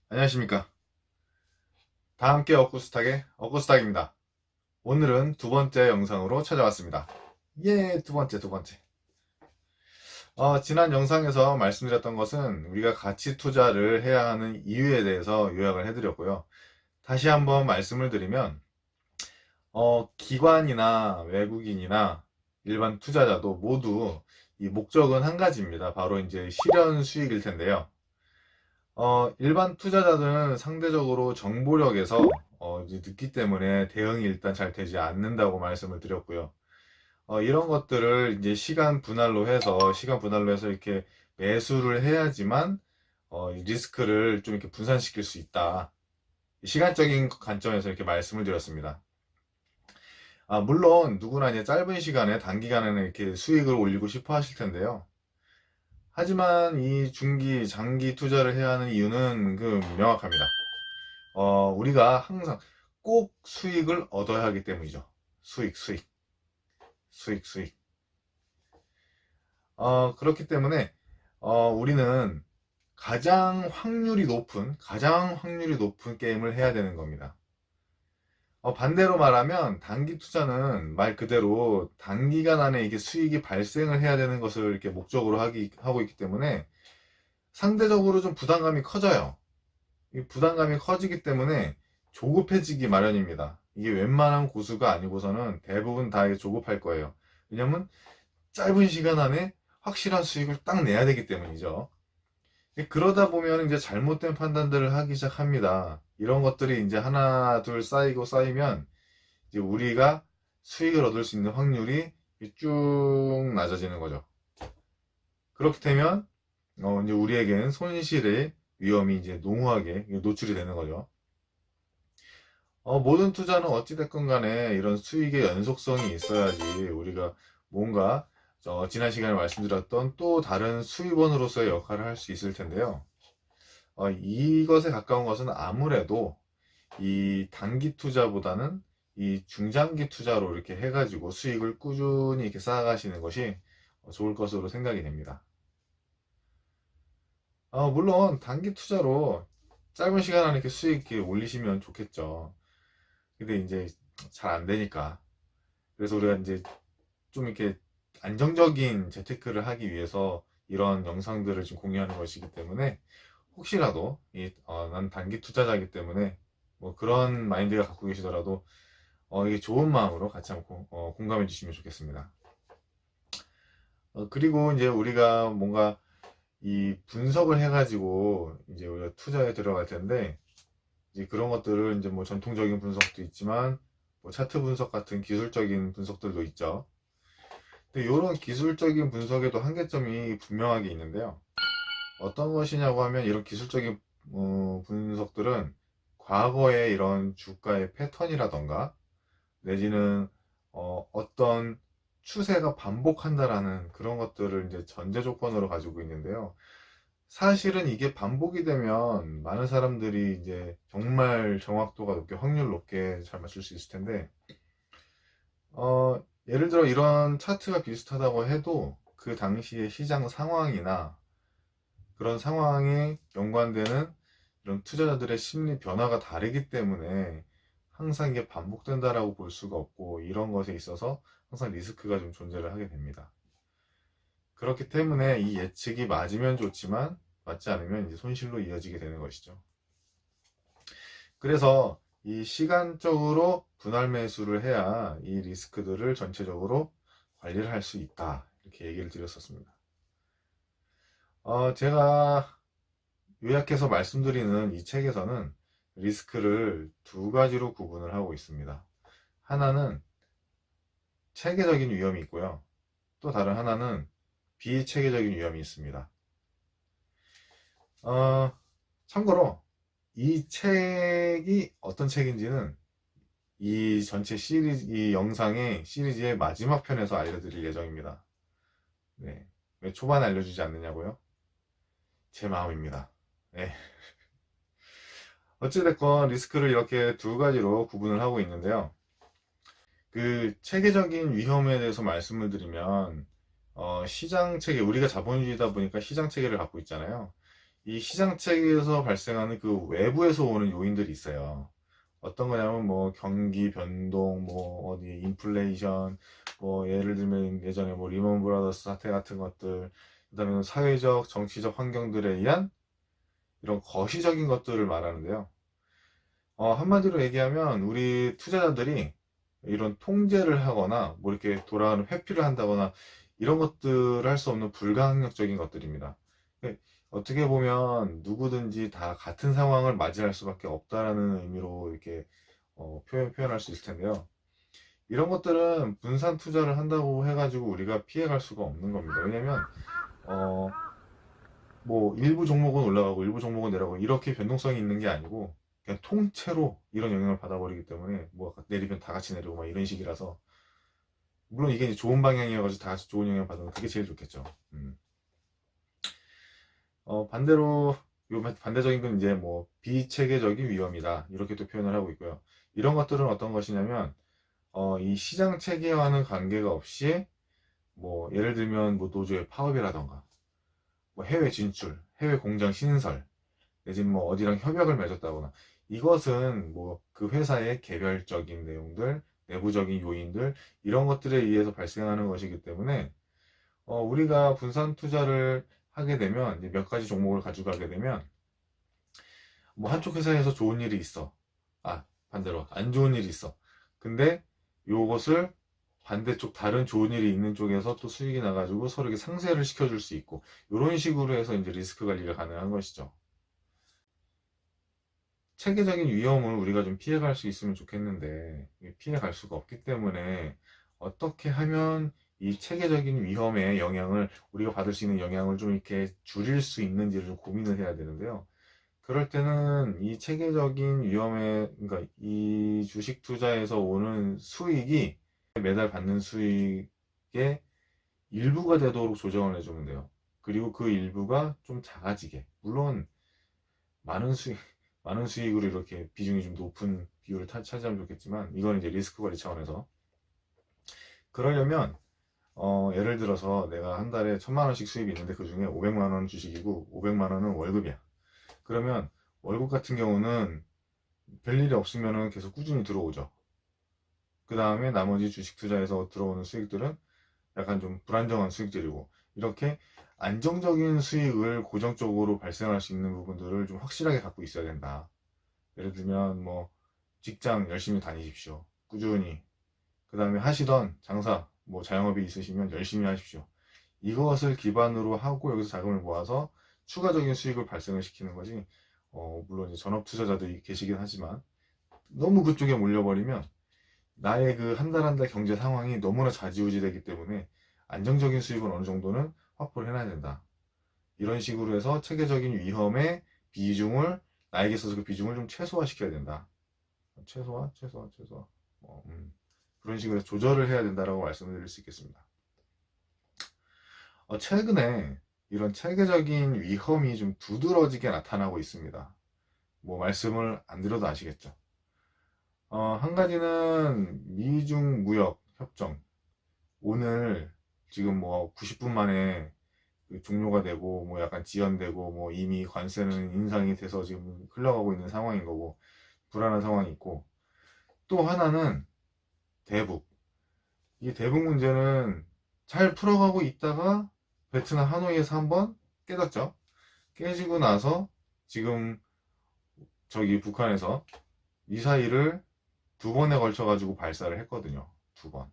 안녕하십니까. 다 함께 어쿠스탁의 어쿠스탁입니다. 오늘은 두 번째 영상으로 찾아왔습니다. 예, 두 번째. 지난 영상에서 말씀드렸던 것은 우리가 가치 투자를 해야 하는 이유에 대해서 요약을 해드렸고요. 다시 한번 말씀을 드리면, 기관이나 외국인이나 일반 투자자도 모두 이 목적은 한 가지입니다. 바로 이제 실현 수익일 텐데요. 일반 투자자들은 상대적으로 정보력에서 이제 늦기 때문에 대응이 일단 잘 되지 않는다고 말씀을 드렸고요. 이런 것들을 이제 시간 분할로 해서 이렇게 매수를 해야지만 이 리스크를 좀 이렇게 분산시킬 수 있다. 시간적인 관점에서 이렇게 말씀을 드렸습니다. 물론 누구나 이제 짧은 시간에 단기간에는 이렇게 수익을 올리고 싶어 하실 텐데요. 하지만 이 중기, 장기 투자를 해야 하는 이유는 명확합니다. 우리가 항상 꼭 수익을 얻어야 하기 때문이죠. 수익. 그렇기 때문에, 우리는 가장 확률이 높은 게임을 해야 되는 겁니다. 반대로 말하면, 단기 투자는 말 그대로 단기간 안에 이게 수익이 발생을 해야 되는 것을 이렇게 목적으로 하고 있기 때문에, 상대적으로 좀 부담감이 커져요. 이 부담감이 커지기 때문에 조급해지기 마련입니다. 이게 웬만한 고수가 아니고서는 대부분 다 조급할 거예요. 왜냐면 짧은 시간 안에 확실한 수익을 딱 내야 되기 때문이죠. 그러다 보면 이제 잘못된 판단들을 하기 시작합니다. 이런 것들이 이제 하나, 둘 쌓이면 이제 우리가 수익을 얻을 수 있는 확률이 쭉 낮아지는 거죠. 그렇게 되면 이제 우리에게는 손실의 위험이 이제 농후하게 노출이 되는 거죠. 모든 투자는 어찌됐건 간에 이런 수익의 연속성이 있어야지 우리가 뭔가 지난 시간에 말씀드렸던 또 다른 수입원으로서의 역할을 할 수 있을 텐데요. 이것에 가까운 것은 아무래도 이 단기 투자보다는 이 중장기 투자로 이렇게 해가지고 수익을 꾸준히 이렇게 쌓아가시는 것이 좋을 것으로 생각이 됩니다. 물론 단기 투자로 짧은 시간 안에 이렇게 수익 이렇게 올리시면 좋겠죠. 근데 이제 잘 안 되니까. 그래서 우리가 이제 좀 이렇게 안정적인 재테크를 하기 위해서 이런 영상들을 지금 공유하는 것이기 때문에 혹시라도 난 단기 투자자이기 때문에 뭐 그런 마인드가 갖고 계시더라도 이게 좋은 마음으로 같이 한번 공감해 주시면 좋겠습니다. 그리고 이제 우리가 뭔가 이 분석을 해가지고 이제 우리가 투자에 들어갈 텐데 이제 그런 것들을 이제 뭐 전통적인 분석도 있지만 뭐 차트 분석 같은 기술적인 분석들도 있죠. 근데 이런 기술적인 분석에도 한계점이 분명하게 있는데요. 어떤 것이냐고 하면 이런 기술적인 분석들은 과거의 이런 주가의 패턴이라던가 내지는 어떤 추세가 반복한다라는 그런 것들을 이제 전제 조건으로 가지고 있는데요. 사실은 이게 반복이 되면 많은 사람들이 이제 정말 정확도가 높게, 확률 높게 잘 맞출 수 있을 텐데, 예를 들어 이런 차트가 비슷하다고 해도 그 당시의 시장 상황이나 그런 상황에 연관되는 이런 투자자들의 심리 변화가 다르기 때문에 항상 이게 반복된다라고 볼 수가 없고 이런 것에 있어서 항상 리스크가 좀 존재를 하게 됩니다. 그렇기 때문에 이 예측이 맞으면 좋지만 맞지 않으면 이제 손실로 이어지게 되는 것이죠. 그래서 이 시간적으로 분할 매수를 해야 이 리스크들을 전체적으로 관리를 할 수 있다. 이렇게 얘기를 드렸었습니다. 제가 요약해서 말씀드리는 이 책에서는 리스크를 두 가지로 구분을 하고 있습니다. 하나는 체계적인 위험이 있고요. 또 다른 하나는 비체계적인 위험이 있습니다. 참고로 이 책이 어떤 책인지는 이 전체 이 영상의 시리즈의 마지막 편에서 알려드릴 예정입니다. 네. 왜 초반에 알려주지 않느냐고요? 제 마음입니다. 네. 어찌됐건 리스크를 이렇게 두 가지로 구분을 하고 있는데요. 그 체계적인 위험에 대해서 말씀을 드리면 시장 체계, 우리가 자본주의다 보니까 시장 체계를 갖고 있잖아요. 이 시장 체계에서 발생하는 그 외부에서 오는 요인들이 있어요. 어떤 거냐면 뭐 경기 변동, 뭐 어디 인플레이션, 뭐 예를 들면 예전에 뭐 리먼 브라더스 사태 같은 것들, 그다음에 사회적, 정치적 환경들에 의한 이런 거시적인 것들을 말하는데요. 한마디로 얘기하면 우리 투자자들이 이런 통제를 하거나 뭐 이렇게 돌아가는 회피를 한다거나 이런 것들을 할 수 없는 불가항력적인 것들입니다. 그 어떻게 보면 누구든지 다 같은 상황을 맞이할 수밖에 없다라는 의미로 이렇게 표현할 수 있을 텐데요. 이런 것들은 분산 투자를 한다고 해가지고 우리가 피해갈 수가 없는 겁니다. 왜냐면 어, 뭐 일부 종목은 올라가고 일부 종목은 내려가고 이렇게 변동성이 있는 게 아니고 그냥 통째로 이런 영향을 받아버리기 때문에 뭐 내리면 다 같이 내리고 막 이런 식이라서, 물론 이게 이제 좋은 방향이어가지고 다 같이 좋은 영향을 받으면 그게 제일 좋겠죠. 반대로 요 반대적인 건 이제 뭐 비체계적인 위험이다 이렇게 또 표현을 하고 있고요. 이런 것들은 어떤 것이냐면 이 시장 체계와는 관계가 없이 뭐 예를 들면 뭐 노조의 파업이라던가 뭐 해외 진출, 해외 공장 신설, 내지는 뭐 어디랑 협약을 맺었다거나, 이것은 뭐 그 회사의 개별적인 내용들, 내부적인 요인들, 이런 것들에 의해서 발생하는 것이기 때문에 우리가 분산 투자를 하게 되면 이제 몇 가지 종목을 가져가게 되면 뭐 한쪽 회사에서 좋은 일이 있어. 반대로 안 좋은 일이 있어. 근데 요것을 반대쪽 다른 좋은 일이 있는 쪽에서 또 수익이 나가지고 서로 이렇게 상쇄를 시켜줄 수 있고, 이런 식으로 해서 이제 리스크 관리가 가능한 것이죠. 체계적인 위험을 우리가 좀 피해갈 수 있으면 좋겠는데 피해갈 수가 없기 때문에 어떻게 하면 이 체계적인 위험의 영향을, 우리가 받을 수 있는 영향을 좀 이렇게 줄일 수 있는지를 좀 고민을 해야 되는데요. 그럴 때는 이 체계적인 위험에, 그러니까 이 주식 투자에서 오는 수익이 매달 받는 수익의 일부가 되도록 조정을 해주면 돼요. 그리고 그 일부가 좀 작아지게, 물론 많은 수익, 많은 수익으로 이렇게 비중이 좀 높은 비율을 차지하면 좋겠지만, 이건 이제 리스크 관리 차원에서. 그러려면, 예를 들어서 내가 한 달에 1,000만 원씩 수입이 있는데 그 중에 500만 원 주식이고 500만 원은 월급이야. 그러면 월급 같은 경우는 별일이 없으면 계속 꾸준히 들어오죠. 그 다음에 나머지 주식 투자에서 들어오는 수익들은 약간 좀 불안정한 수익들이고, 이렇게 안정적인 수익을 고정적으로 발생할 수 있는 부분들을 좀 확실하게 갖고 있어야 된다. 예를 들면 뭐 직장 열심히 다니십시오. 꾸준히. 그 다음에 하시던 장사, 뭐 자영업이 있으시면 열심히 하십시오. 이것을 기반으로 하고 여기서 자금을 모아서 추가적인 수익을 발생을 시키는 거지. 물론 이제 전업 투자자들이 계시긴 하지만 너무 그쪽에 몰려버리면 나의 그 한 달 한 달 경제 상황이 너무나 좌지우지되기 때문에 안정적인 수익은 어느 정도는 확보를 해놔야 된다. 이런 식으로 해서 체계적인 위험의 비중을, 나에게 있어서 그 비중을 좀 최소화시켜야 된다. 최소화. 그런 식으로 해서 조절을 해야 된다라고 말씀을 드릴 수 있겠습니다. 최근에 이런 체계적인 위험이 좀 두드러지게 나타나고 있습니다. 뭐 말씀을 안 드려도 아시겠죠. 한 가지는 미중 무역 협정. 오늘 지금 뭐 90분 만에 그 종료가 되고 뭐 약간 지연되고 뭐 이미 관세는 인상이 돼서 지금 흘러가고 있는 상황인 거고, 불안한 상황이 있고, 또 하나는 대북. 이 대북 문제는 잘 풀어가고 있다가 베트남 하노이에서 한번 깨졌죠. 깨지고 나서 지금 저기 북한에서 미사일을 2번에 걸쳐 가지고 발사를 했거든요. 2번.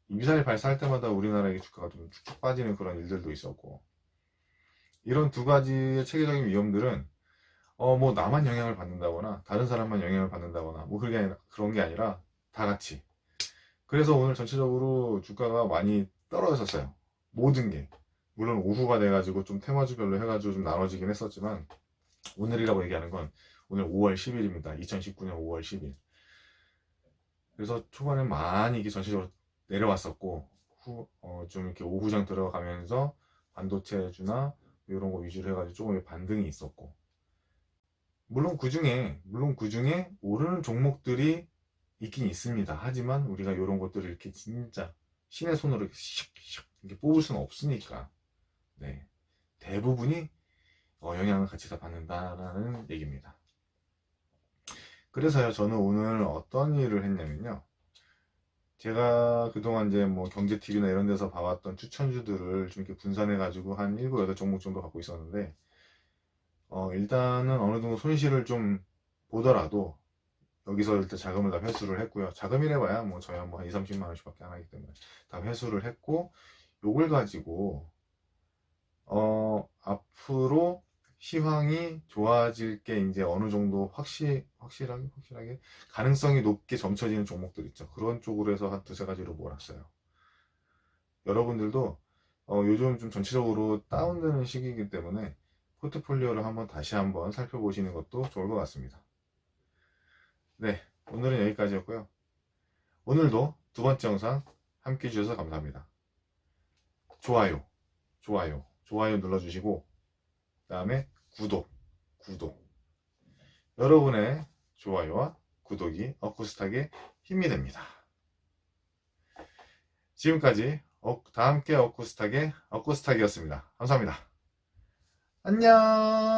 이 미사일 발사할 때마다 우리나라의 주가가 좀 쭉쭉 빠지는 그런 일들도 있었고, 이런 두 가지의 체계적인 위험들은 뭐 나만 영향을 받는다거나 다른 사람만 영향을 받는다거나 뭐 그런 게 아니라 다 같이. 그래서 오늘 전체적으로 주가가 많이 떨어졌어요. 모든 게. 물론 오후가 돼가지고 좀 테마주별로 해가지고 좀 나눠지긴 했었지만, 오늘이라고 얘기하는 건 오늘 5월 10일입니다. 2019년 5월 10일. 그래서 초반에 많이 이게 전체적으로 내려왔었고, 좀 이렇게 오후장 들어가면서 반도체주나 이런 거 위주로 해가지고 조금 반등이 있었고, 물론 그 중에 오르는 종목들이 있긴 있습니다. 하지만 우리가 이런 것들을 이렇게 진짜 신의 손으로 이렇게 슉슉 이게 뽑을 수는 없으니까. 네. 대부분이 영향을 같이 다 받는다라는 얘기입니다. 그래서요, 저는 오늘 어떤 일을 했냐면요. 제가 그동안 이제 뭐 경제TV나 이런 데서 봐왔던 추천주들을 좀 이렇게 분산해가지고 한 7, 8종목 정도 갖고 있었는데, 일단은 어느 정도 손실을 좀 보더라도, 여기서 일단 자금을 다 회수를 했고요. 자금이래봐야 뭐 저희 한 2, 30만 원씩밖에 안 하기 때문에 다 회수를 했고, 요걸 가지고, 앞으로 시황이 좋아질 게 이제 어느 정도 확실하게 가능성이 높게 점쳐지는 종목들 있죠. 그런 쪽으로 해서 한 두세 가지로 몰았어요. 여러분들도 요즘 좀 전체적으로 다운되는 시기이기 때문에 포트폴리오를 다시 한번 살펴보시는 것도 좋을 것 같습니다. 네, 오늘은 여기까지였고요. 오늘도 두 번째 영상 함께 해주셔서 감사합니다. 좋아요 눌러주시고, 그 다음에 구독. 여러분의 좋아요와 구독이 어쿠스탁의 힘이 됩니다. 지금까지 다 함께 어쿠스탁의 어쿠스탁이었습니다. 감사합니다. 안녕.